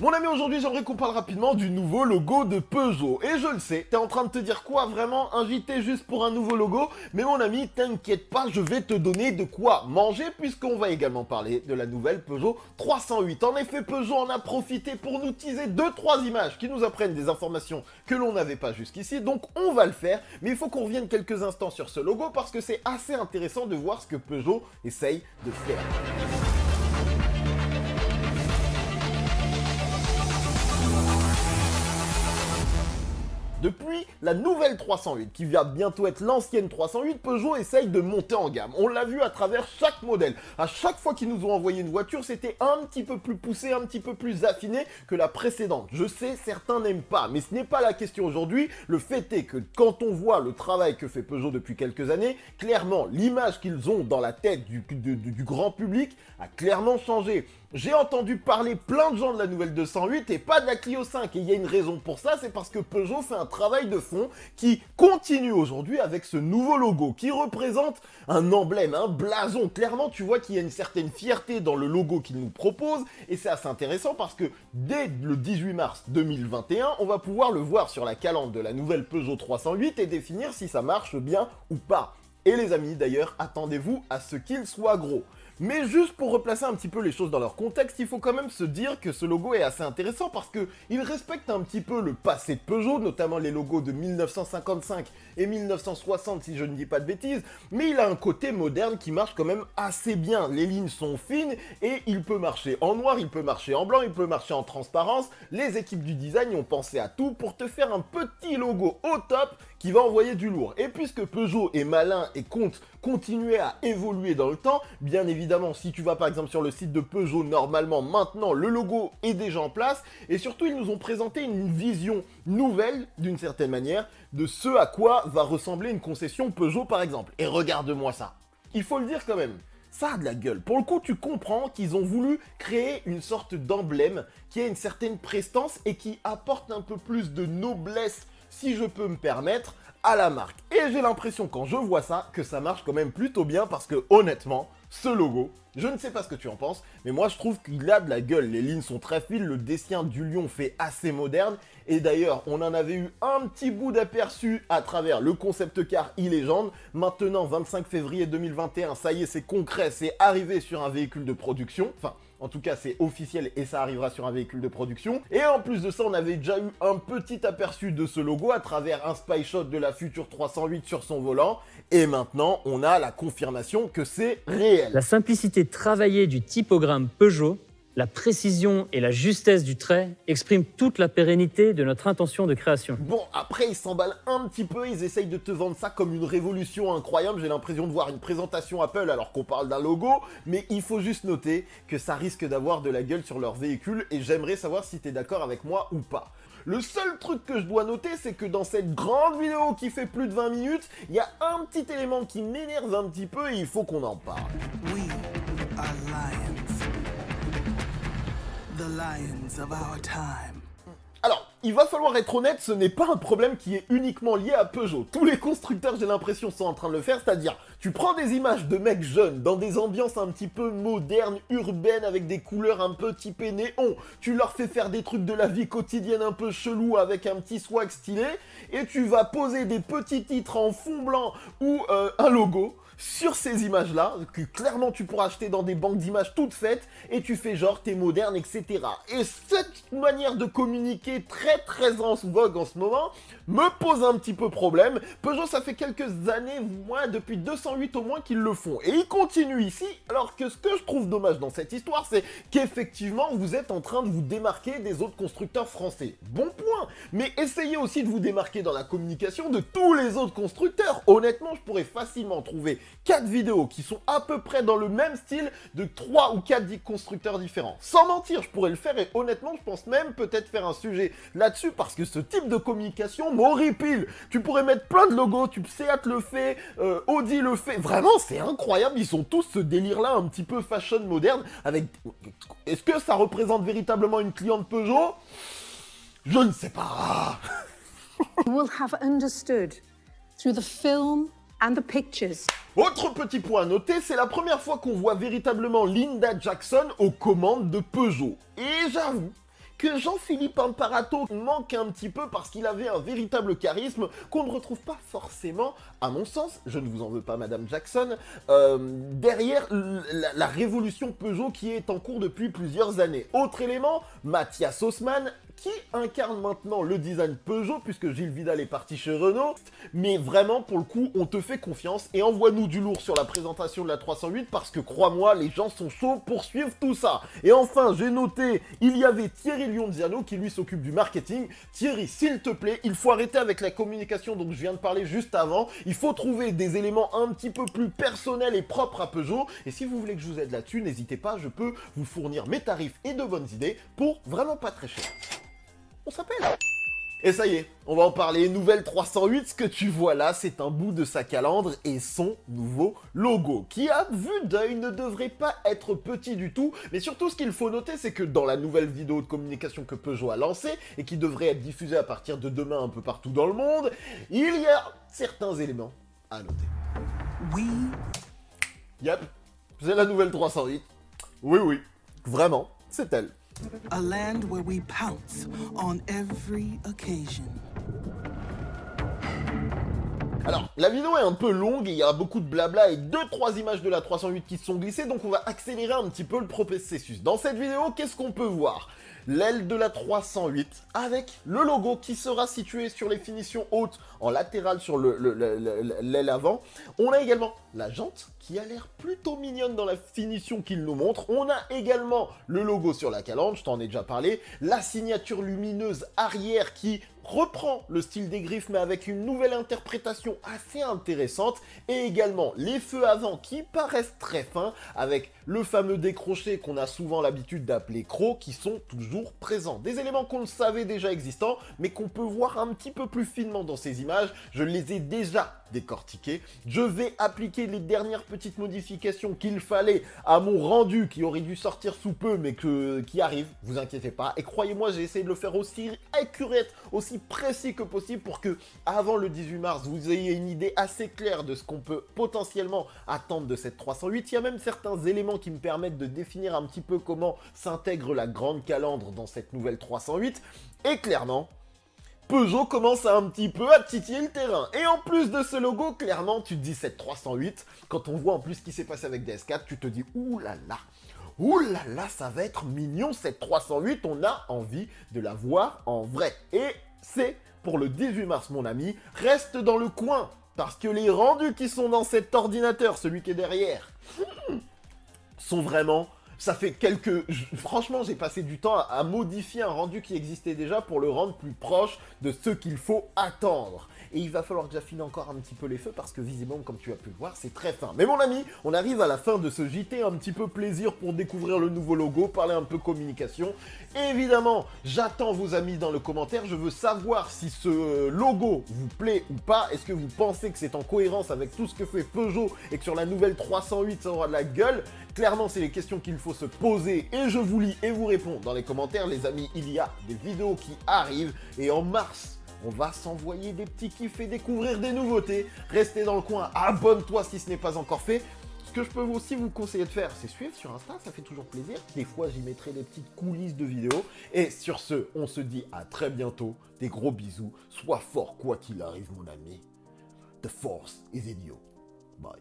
Mon ami, aujourd'hui, j'aimerais qu'on parle rapidement du nouveau logo de Peugeot. Et je le sais, t'es en train de te dire quoi, vraiment, invité juste pour un nouveau logo? Mais mon ami, t'inquiète pas, je vais te donner de quoi manger, puisqu'on va également parler de la nouvelle Peugeot 308. En effet, Peugeot en a profité pour nous teaser 2-3 images qui nous apprennent des informations que l'on n'avait pas jusqu'ici, donc on va le faire. Mais il faut qu'on revienne quelques instants sur ce logo, parce que c'est assez intéressant de voir ce que Peugeot essaye de faire. Depuis la nouvelle 308, qui va bientôt être l'ancienne 308, Peugeot essaye de monter en gamme. On l'a vu à travers chaque modèle. À chaque fois qu'ils nous ont envoyé une voiture, c'était un petit peu plus poussé, un petit peu plus affiné que la précédente. Je sais, certains n'aiment pas, mais ce n'est pas la question aujourd'hui. Le fait est que quand on voit le travail que fait Peugeot depuis quelques années, clairement, l'image qu'ils ont dans la tête du grand public a clairement changé. J'ai entendu parler plein de gens de la nouvelle 208 et pas de la Clio 5. Et il y a une raison pour ça, c'est parce que Peugeot fait un travail de fond qui continue aujourd'hui avec ce nouveau logo qui représente un emblème, un blason. Clairement, tu vois qu'il y a une certaine fierté dans le logo qu'il nous propose et c'est assez intéressant parce que dès le 18 mars 2021, on va pouvoir le voir sur la calandre de la nouvelle Peugeot 308 et définir si ça marche bien ou pas. Et les amis, d'ailleurs, attendez-vous à ce qu'il soit gros. Mais juste pour replacer un petit peu les choses dans leur contexte, il faut quand même se dire que ce logo est assez intéressant parce qu'il respecte un petit peu le passé de Peugeot, notamment les logos de 1955 et 1960 si je ne dis pas de bêtises, mais il a un côté moderne qui marche quand même assez bien. Les lignes sont fines et il peut marcher en noir, il peut marcher en blanc, il peut marcher en transparence. Les équipes du design ont pensé à tout pour te faire un petit logo au top qui va envoyer du lourd. Et puisque Peugeot est malin et compte continuer à évoluer dans le temps, bien évidemment, si tu vas par exemple sur le site de Peugeot, normalement, maintenant, le logo est déjà en place. Et surtout, ils nous ont présenté une vision nouvelle, d'une certaine manière, de ce à quoi va ressembler une concession Peugeot, par exemple. Et regarde-moi ça. Il faut le dire quand même. Ça a de la gueule. Pour le coup, tu comprends qu'ils ont voulu créer une sorte d'emblème qui a une certaine prestance et qui apporte un peu plus de noblesse, si je peux me permettre, à la marque. Et j'ai l'impression, quand je vois ça, que ça marche quand même plutôt bien parce que, honnêtement, ce logo, je ne sais pas ce que tu en penses, mais moi je trouve qu'il a de la gueule. Les lignes sont très fines, le dessin du lion fait assez moderne. Et d'ailleurs, on en avait eu un petit bout d'aperçu à travers le concept car e-Legend. Maintenant, 25 février 2021, ça y est, c'est concret, c'est arrivé sur un véhicule de production. Enfin, en tout cas, c'est officiel et ça arrivera sur un véhicule de production. Et en plus de ça, on avait déjà eu un petit aperçu de ce logo à travers un spy shot de la future 308 sur son volant. Et maintenant, on a la confirmation que c'est réel. La simplicité travaillée du typogramme Peugeot, la précision et la justesse du trait expriment toute la pérennité de notre intention de création. Bon, après, ils s'emballent un petit peu, ils essayent de te vendre ça comme une révolution incroyable. J'ai l'impression de voir une présentation Apple alors qu'on parle d'un logo, mais il faut juste noter que ça risque d'avoir de la gueule sur leur véhicule et j'aimerais savoir si tu es d'accord avec moi ou pas. Le seul truc que je dois noter, c'est que dans cette grande vidéo qui fait plus de 20 minutes, il y a un petit élément qui m'énerve un petit peu et il faut qu'on en parle. We are lions. The lions of our time. Alors, il va falloir être honnête, ce n'est pas un problème qui est uniquement lié à Peugeot. Tous les constructeurs, j'ai l'impression, sont en train de le faire, c'est-à-dire, tu prends des images de mecs jeunes, dans des ambiances un petit peu modernes, urbaines, avec des couleurs un peu typées néon, tu leur fais faire des trucs de la vie quotidienne un peu chelou avec un petit swag stylé, et tu vas poser des petits titres en fond blanc ou un logo sur ces images-là, que clairement tu pourras acheter dans des banques d'images toutes faites, et tu fais genre t'es moderne, etc. Et cette manière de communiquer très en vogue en ce moment me pose un petit peu problème. Peugeot, ça fait quelques années, moi depuis 208 au moins qu'ils le font, et ils continuent ici, alors que ce que je trouve dommage dans cette histoire, c'est qu'effectivement vous êtes en train de vous démarquer des autres constructeurs français. Bon point, mais essayez aussi de vous démarquer dans la communication de tous les autres constructeurs. Honnêtement, je pourrais facilement trouver 4 vidéos qui sont à peu près dans le même style de 3 ou 4 constructeurs différents. Sans mentir, je pourrais le faire et honnêtement, je pense même peut-être faire un sujet là-dessus parce que ce type de communication m'horripile. Tu pourrais mettre plein de logos, Seat le fait, Audi le fait. Vraiment, c'est incroyable. Ils sont tous ce délire-là un petit peu fashion moderne avec... Est-ce que ça représente véritablement une cliente Peugeot? Je ne sais pas. Will have understood through the film and the pictures. Autre petit point à noter, c'est la première fois qu'on voit véritablement Linda Jackson aux commandes de Peugeot. Et j'avoue que Jean-Philippe Imparato manque un petit peu parce qu'il avait un véritable charisme qu'on ne retrouve pas forcément, à mon sens, je ne vous en veux pas Madame Jackson, derrière la révolution Peugeot qui est en cours depuis plusieurs années. Autre élément, Mathias Haussmann, qui incarne maintenant le design Peugeot, puisque Gilles Vidal est parti chez Renault. Mais vraiment, pour le coup, on te fait confiance et envoie-nous du lourd sur la présentation de la 308, parce que crois-moi, les gens sont chauds pour suivre tout ça. Et enfin, j'ai noté, il y avait Thierry Lionziano qui lui s'occupe du marketing. Thierry, s'il te plaît, il faut arrêter avec la communication dont je viens de parler juste avant. Il faut trouver des éléments un petit peu plus personnels et propres à Peugeot. Et si vous voulez que je vous aide là-dessus, n'hésitez pas, je peux vous fournir mes tarifs et de bonnes idées pour vraiment pas très cher. On s'appelle. Et ça y est, on va en parler. Nouvelle 308, ce que tu vois là, c'est un bout de sa calandre et son nouveau logo, qui à vue d'œil ne devrait pas être petit du tout, mais surtout ce qu'il faut noter, c'est que dans la nouvelle vidéo de communication que Peugeot a lancée, et qui devrait être diffusée à partir de demain un peu partout dans le monde, il y a certains éléments à noter. Yep, c'est la nouvelle 308. Oui, vraiment, c'est elle. A land where we pounce on every occasion. Alors, la vidéo est un peu longue et il y a beaucoup de blabla et 2-3 images de la 308 qui se sont glissées, donc on va accélérer un petit peu le processus. Dans cette vidéo, qu'est-ce qu'on peut voir? L'aile de la 308 avec le logo qui sera situé sur les finitions hautes en latéral sur l'aile avant. On a également la jante qui a l'air plutôt mignonne dans la finition qu'il nous montre. On a également le logo sur la calandre, je t'en ai déjà parlé. La signature lumineuse arrière qui reprend le style des griffes mais avec une nouvelle interprétation assez intéressante. Et également les feux avant qui paraissent très fins avec le fameux décroché qu'on a souvent l'habitude d'appeler croc qui sont toujours présents. Des éléments qu'on le savait déjà existants mais qu'on peut voir un petit peu plus finement dans ces images. Je les ai déjà décortiqués. Je vais appliquer les dernières petites modifications qu'il fallait à mon rendu qui aurait dû sortir sous peu mais qui arrive, vous inquiétez pas. Et croyez-moi, j'ai essayé de le faire aussi accurate, aussi précis que possible pour que avant le 18 mars, vous ayez une idée assez claire de ce qu'on peut potentiellement attendre de cette 308. Il y a même certains éléments qui me permettent de définir un petit peu comment s'intègre la grande calandre dans cette nouvelle 308. Et clairement, Peugeot commence un petit peu à titiller le terrain. Et en plus de ce logo, clairement, tu te dis cette 308, quand on voit en plus ce qui s'est passé avec DS4, tu te dis ouh là là, ça va être mignon cette 308, on a envie de la voir en vrai. Et c'est pour le 18 mars, mon ami, reste dans le coin, parce que les rendus qui sont dans cet ordinateur, celui qui est derrière, sont vraiment... Ça fait quelques... Franchement, j'ai passé du temps à modifier un rendu qui existait déjà pour le rendre plus proche de ce qu'il faut attendre. Et il va falloir que j'affine encore un petit peu les feux parce que visiblement, comme tu as pu le voir, c'est très fin. Mais mon ami, on arrive à la fin de ce JT, un petit peu plaisir pour découvrir le nouveau logo, parler un peu communication. Et évidemment, j'attends vos amis dans le commentaire. Je veux savoir si ce logo vous plaît ou pas. Est-ce que vous pensez que c'est en cohérence avec tout ce que fait Peugeot et que sur la nouvelle 308, ça aura de la gueule? Clairement, c'est les questions qu'il faut se poser et je vous lis et vous réponds dans les commentaires. Les amis, il y a des vidéos qui arrivent et en mars, on va s'envoyer des petits kiffs et découvrir des nouveautés. Restez dans le coin, abonne-toi si ce n'est pas encore fait. Ce que je peux aussi vous conseiller de faire, c'est suivre sur Insta, ça fait toujours plaisir. Des fois, j'y mettrai des petites coulisses de vidéos. Et sur ce, on se dit à très bientôt. Des gros bisous. Sois fort quoi qu'il arrive, mon ami. The force is in you. Bye.